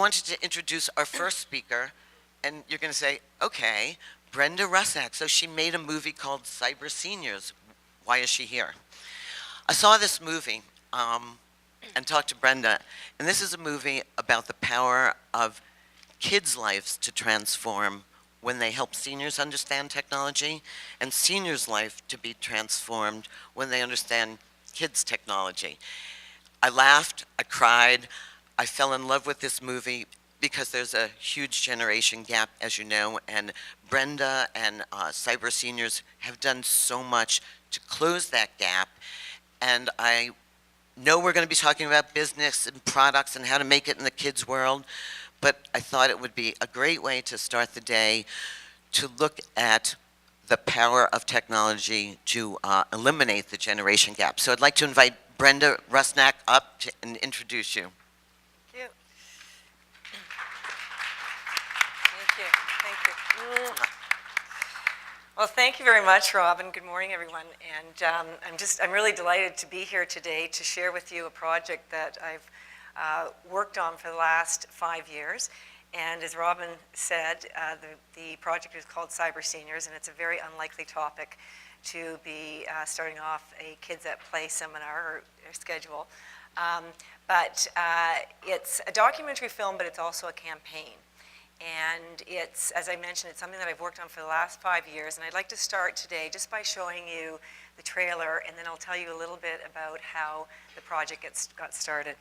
wanted to introduce our first speaker, and you're going to say, okay, Brenda Rusnak. So she made a movie called CyberSeniors. Why is she here? I saw this movie and talked to Brenda, and this is a movie about the power of kids' lives to transform when they help seniors understand technology, and seniors' life to be transformed when they understand kids' technology. I laughed, I cried, I fell in love with this movie because there's a huge generation gap, as you know, and Brenda and CyberSeniors have done so much to close that gap, and I know we're going to be talking about business and products and how to make it in the kids' world, but I thought it would be a great way to start the day to look at the power of technology to eliminate the generation gap. So I'd like to invite Brenda Rusnak up and introduce you. Thank you. Thank you. Well, thank you very much, Robin. Good morning, everyone. And I'm really delighted to be here today to share with you a project that I've worked on for the last 5 years. And as Robin said, the project is called CyberSeniors, and it's a very unlikely topic to be starting off a KidsatPlay seminar or schedule. But it's a documentary film, but it's also a campaign. And it's, as I mentioned, it's something that I've worked on for the last 5 years. And I'd like to start today just by showing you the trailer, and then I'll tell you a little bit about how the project got started.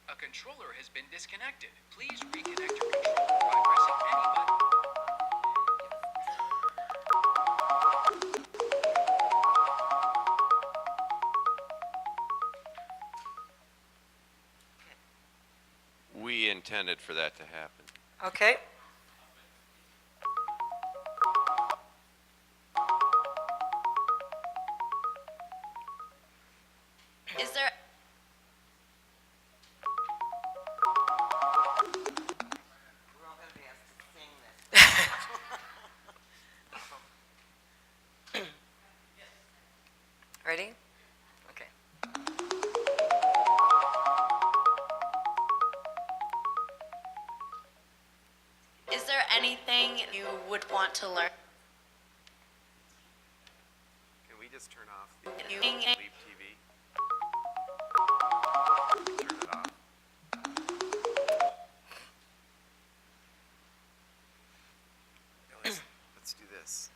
A controller has been disconnected. Please reconnect your controller by pressing any button. We intended for that to happen. Okay. Is there We're all going to be asked to sing this. Ready? Okay. Is there anything you would want to learn? Can we just turn off the You- Leave TV? Turn it off. Let's do this.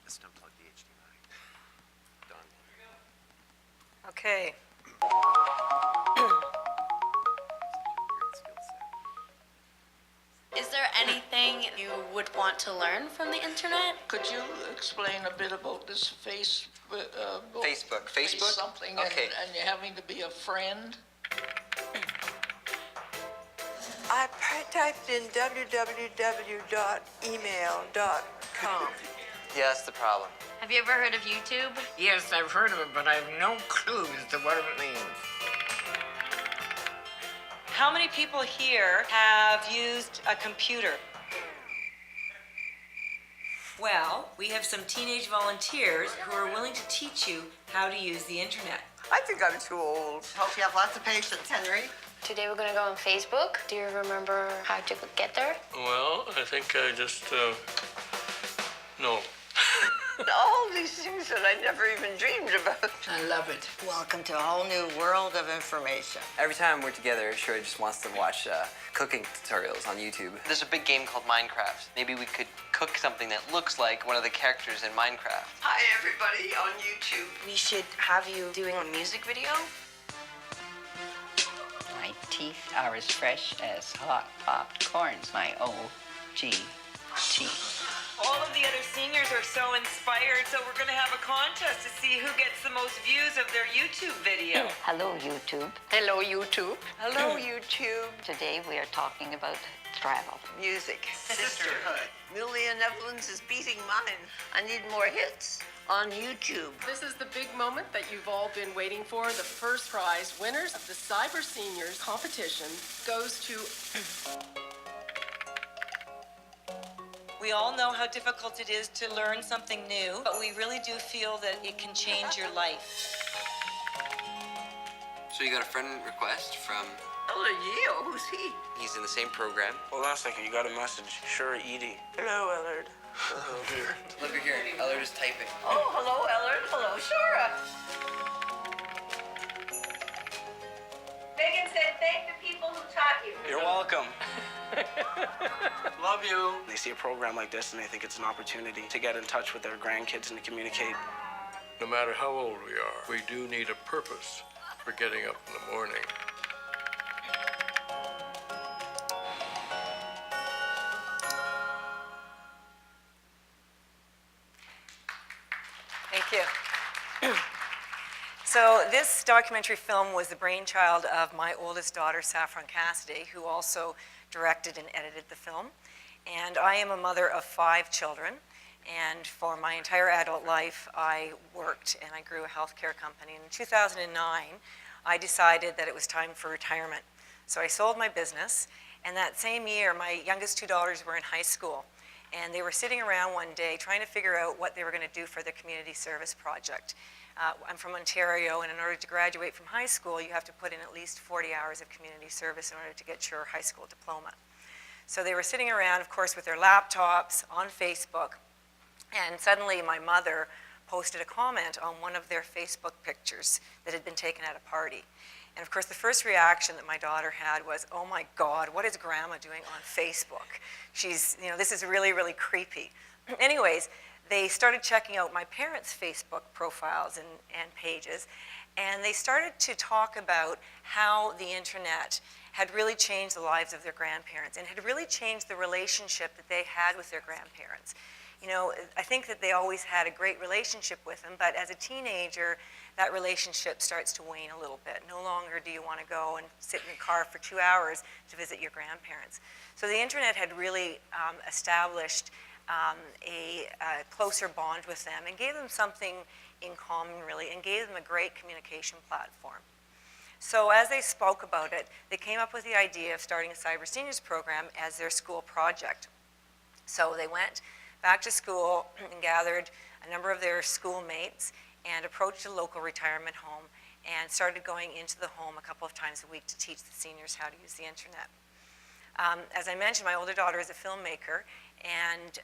Let's unplug the HDMI. Done. Okay. Such a weird skill set. Is there anything you would want to learn from the internet? Could you explain a bit about this Facebook. something Okay. and you're having to be a friend? I typed in www.email.com. Yeah, that's the problem. Have you ever heard of YouTube? Yes, I've heard of it, but I have no clue as to what it means. How many people here have used a computer? Well, we have some teenage volunteers who are willing to teach you how to use the internet. I think I'm too old. Hope you have lots of patience, Henry. Today we're gonna go on Facebook. Do you remember how to get there? Well, I think I just, no. All these things that I never even dreamed about. I love it. Welcome to a whole new world of information. Every time we're together, Shirley just wants to watch cooking tutorials on YouTube. There's a big game called Minecraft. Maybe we could cook something that looks like one of the characters in Minecraft. Hi, everybody on YouTube. We should have you doing a music video. My teeth are as fresh as hot popped corns, my OG teeth. All of the other seniors are so inspired, so we're going to have a contest to see who gets the most views of their YouTube video. Hello, YouTube. Hello, YouTube. Hello, YouTube. Today we are talking about travel. Music. Sisterhood. Millie and Evelyn's is beating mine. I need more hits on YouTube. This is the big moment that you've all been waiting for. The first prize, winners of the CyberSeniors competition, goes to... We all know how difficult it is to learn something new, but we really do feel that it can change your life. So you got a friend request from... Oh, yeah, who's he? He's in the same program. Hold on a second, you got a message. Sure, Edie. Hello, Ellard. Hello, dear. Look here, Ellard is typing. Oh, hello, Ellard. Hello, Shora. Megan said thank the people who taught you. You're welcome. Love you. They see a program like this and they think it's an opportunity to get in touch with their grandkids and to communicate. No matter how old we are, we do need a purpose for getting up in the morning. Thank you. So this documentary film was the brainchild of my oldest daughter, Saffron Cassidy, who also directed and edited the film. And I am a mother of 5 children. And for my entire adult life, I worked and I grew a healthcare company. In 2009, I decided that it was time for retirement. So I sold my business. And that same year, my youngest 2 daughters were in high school. And they were sitting around one day trying to figure out what they were going to do for the community service project. I'm from Ontario, and in order to graduate from high school, you have to put in at least 40 hours of community service in order to get your high school diploma. So they were sitting around, of course, with their laptops on Facebook, and suddenly my mother posted a comment on one of their Facebook pictures that had been taken at a party. And of course, the first reaction that my daughter had was, oh my God, what is Grandma doing on Facebook? She's, this is really, really creepy. Anyways, they started checking out my parents' Facebook profiles and pages, and they started to talk about how the internet had really changed the lives of their grandparents and had really changed the relationship that they had with their grandparents. I think that they always had a great relationship with them, but as a teenager, that relationship starts to wane a little bit. No longer do you want to go and sit in your car for 2 hours to visit your grandparents. So the internet had really established a closer bond with them and gave them something in common, really, and gave them a great communication platform. So as they spoke about it, they came up with the idea of starting a CyberSeniors program as their school project. So they went back to school and gathered a number of their schoolmates and approached a local retirement home and started going into the home a couple of times a week to teach the seniors how to use the internet. As I mentioned, my older daughter is a filmmaker, and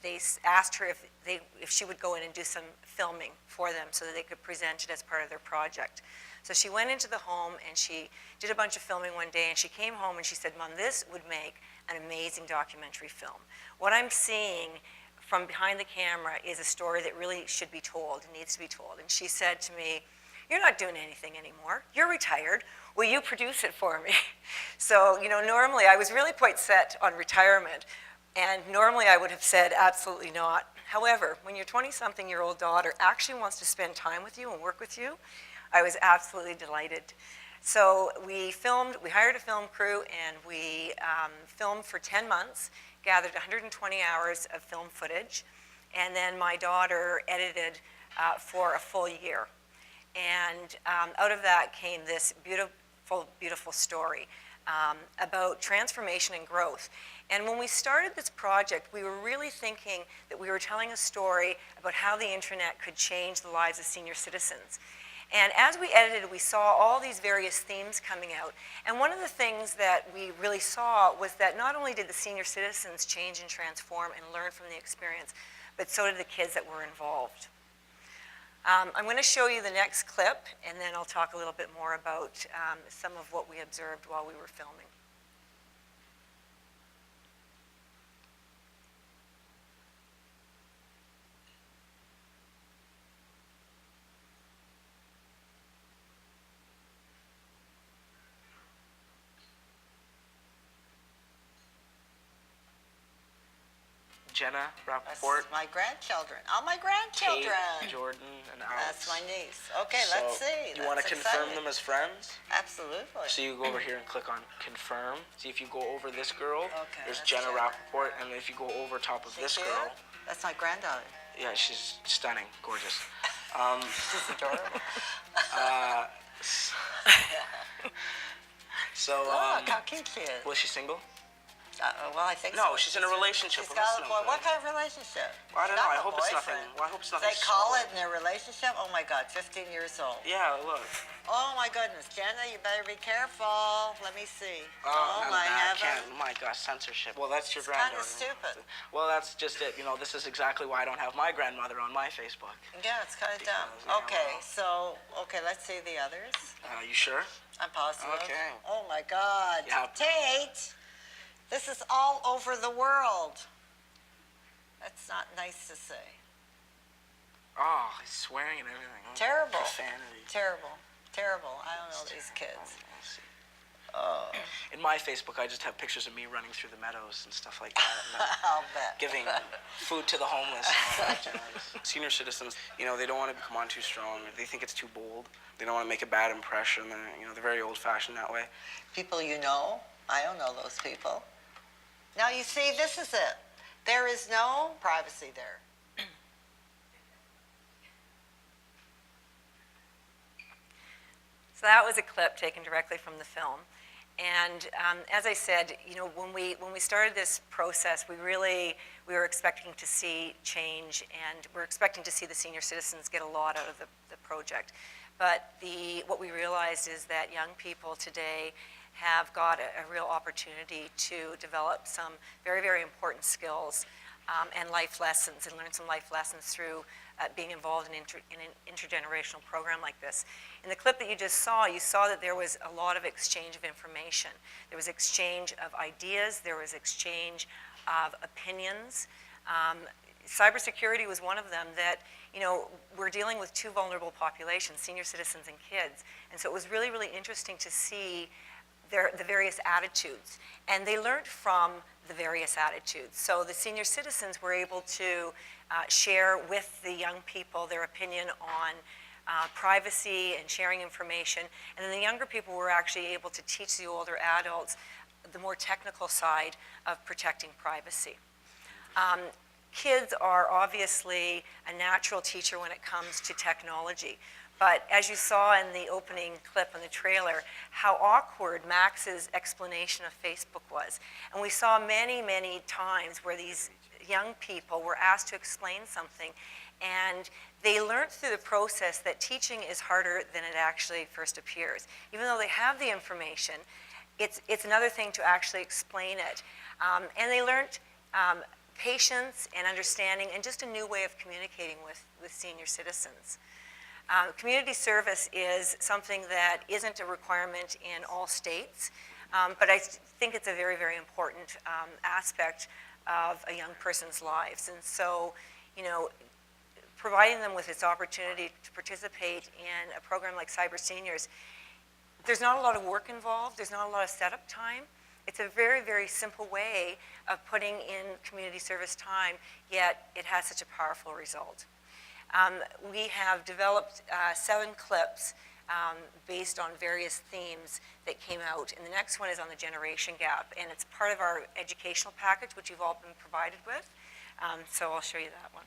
they asked her if she would go in and do some filming for them so that they could present it as part of their project. So she went into the home and she did a bunch of filming one day, and she came home and she said, Mom, this would make an amazing documentary film. What I'm seeing from behind the camera is a story that really should be told, and needs to be told. And she said to me, you're not doing anything anymore. You're retired. Will you produce it for me? So, normally I was really quite set on retirement, and normally I would have said absolutely not. However, when your 20-something-year-old daughter actually wants to spend time with you and work with you, I was absolutely delighted. So we hired a film crew, and we filmed for 10 months, gathered 120 hours of film footage, and then my daughter edited for a full year. And out of that came this beautiful, beautiful story about transformation and growth. And when we started this project, we were really thinking that we were telling a story about how the internet could change the lives of senior citizens. And as we edited, we saw all these various themes coming out. And one of the things that we really saw was that not only did the senior citizens change and transform and learn from the experience, but so did the kids that were involved. I'm going to show you the next clip, and then I'll talk a little bit more about some of what we observed while we were filming. Jenna Rappaport. That's my grandchildren. All my grandchildren. Kate, Jordan, and Alex. That's my niece. Okay, let's see. You want to confirm them as friends? Absolutely. So you go over here and click on confirm. See if you go over this girl, okay, there's Jenna Rappaport, and if you go over top of this girl. That's my granddaughter. Yeah, she's stunning, gorgeous. She's adorable. So, look how cute she is. was she single? Well, I think No, so. she's in a relationship She's with got a listening boy. to What it. kind of relationship? Well, I don't She's know. got I a hope it's nothing. boyfriend. Well, I hope it's nothing. They call solid. it in their relationship? Oh my God, 15 years old. Yeah, look. Oh my goodness, Jenna, you better be careful. Let me see. Oh, none of I that. haven't. Can't. My gosh, censorship. Well, that's your It's kind granddaughter. of stupid. Well, that's just it. You know, this is exactly why I don't have my grandmother on my Facebook. Yeah, it's kind of dumb. Because, yeah, Okay, well. okay, let's see the others. You sure? I'm positive. Okay. Oh my God. Yeah. Tate, this is all over the world. That's not nice to say. Oh, he's swearing and everything. Oh, Terrible. Profanity. Terrible. Terrible. I don't know these kids. In my Facebook, I just have pictures of me running through the meadows and stuff like that. And, I'll bet. giving food to the homeless and all that. You know. Senior citizens, you know, they don't want to come on too strong. They think it's too bold. They don't want to make a bad impression. They're very old-fashioned that way. People you know, I don't know those people. Now you see, this is it. There is no privacy there. So that was a clip taken directly from the film. And as I said, you know, when we started this process, we were expecting to see change, and we're expecting to see the senior citizens get a lot out of the project. But what we realized is that young people today have got a real opportunity to develop some very, very important skills and life lessons, and learn some life lessons through being involved in an intergenerational program like this. In the clip that you just saw, you saw that there was a lot of exchange of information. There was exchange of ideas. There was exchange of opinions. Cybersecurity was one of them that, you know, we're dealing with two vulnerable populations, senior citizens and kids. And so it was really, really interesting to see the various attitudes. And they learned from the various attitudes. So the senior citizens were able to share with the young people their opinion on privacy and sharing information. And then the younger people were actually able to teach the older adults the more technical side of protecting privacy. Kids are obviously a natural teacher when it comes to technology. But as you saw in the opening clip in the trailer, how awkward Max's explanation of Facebook was. And we saw many, many times where these young people were asked to explain something, and they learned through the process that teaching is harder than it actually first appears. Even though they have the information, it's another thing to actually explain it. And they learned patience and understanding and just a new way of communicating with senior citizens. Community service is something that isn't a requirement in all states, but I think it's a very, very important aspect of a young person's lives. And so, you know, providing them with this opportunity to participate in a program like CyberSeniors, there's not a lot of work involved, there's not a lot of setup time. It's a very, very simple way of putting in community service time, yet it has such a powerful result. We have developed 7 clips based on various themes that came out. And the next one is on the generation gap. And it's part of our educational package, which you've all been provided with. So I'll show you that one.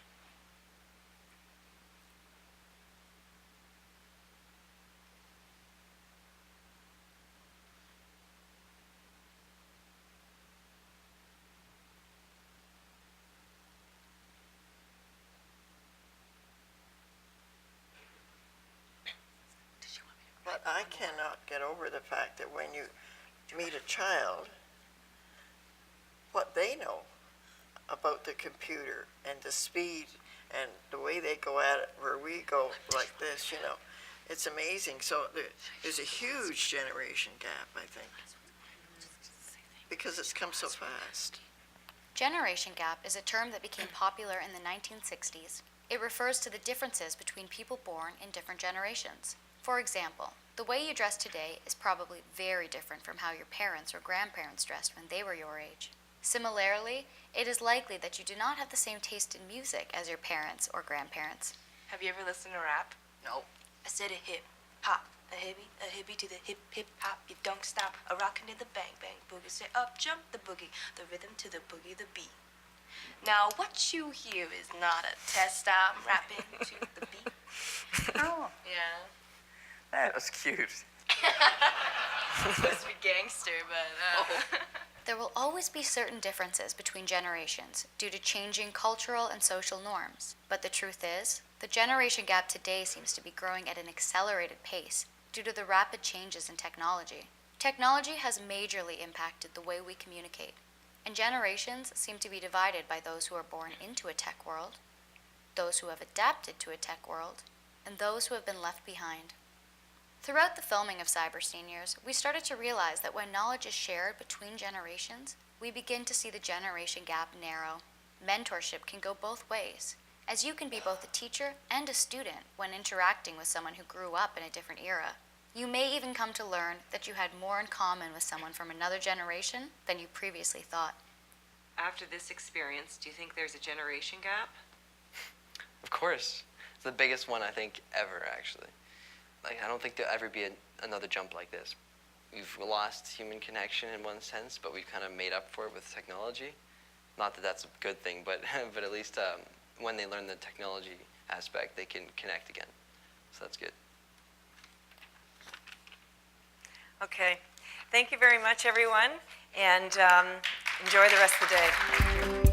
But I cannot get over the fact that when you meet a child, what they know about the computer and the speed and the way they go at it, where we go like this, you know, it's amazing. So there's a huge generation gap, I think, because it's come so fast. Generation gap is a term that became popular in the 1960s. It refers to the differences between people born in different generations. For example, the way you dress today is probably very different from how your parents or grandparents dressed when they were your age. Similarly, it is likely that you do not have the same taste in music as your parents or grandparents. Have you ever listened to rap? No. I said a hip hop, a hippie to the hip hip hop. You don't stop, a rockin' to the bang bang boogie. Say up jump the boogie, the rhythm to the boogie the beat. Now what you hear is not a test. I'm rapping to the beat. Oh, Yeah. That was cute. It's supposed to be gangster, but There will always be certain differences between generations due to changing cultural and social norms. But the truth is, the generation gap today seems to be growing at an accelerated pace due to the rapid changes in technology. Technology has majorly impacted the way we communicate, and generations seem to be divided by those who are born into a tech world, those who have adapted to a tech world, and those who have been left behind. Throughout the filming of CyberSeniors, we started to realize that when knowledge is shared between generations, we begin to see the generation gap narrow. Mentorship can go both ways, as you can be both a teacher and a student when interacting with someone who grew up in a different era. You may even come to learn that you had more in common with someone from another generation than you previously thought. After this experience, do you think there's a generation gap? Of course. It's the biggest one, I think, ever, actually. Like, I don't think there'll ever be another jump like this. We've lost human connection in one sense, but we've kind of made up for it with technology. Not that that's a good thing, but but at least when they learn the technology aspect, they can connect again. So that's good. Okay. Thank you very much, everyone, and enjoy the rest of the day.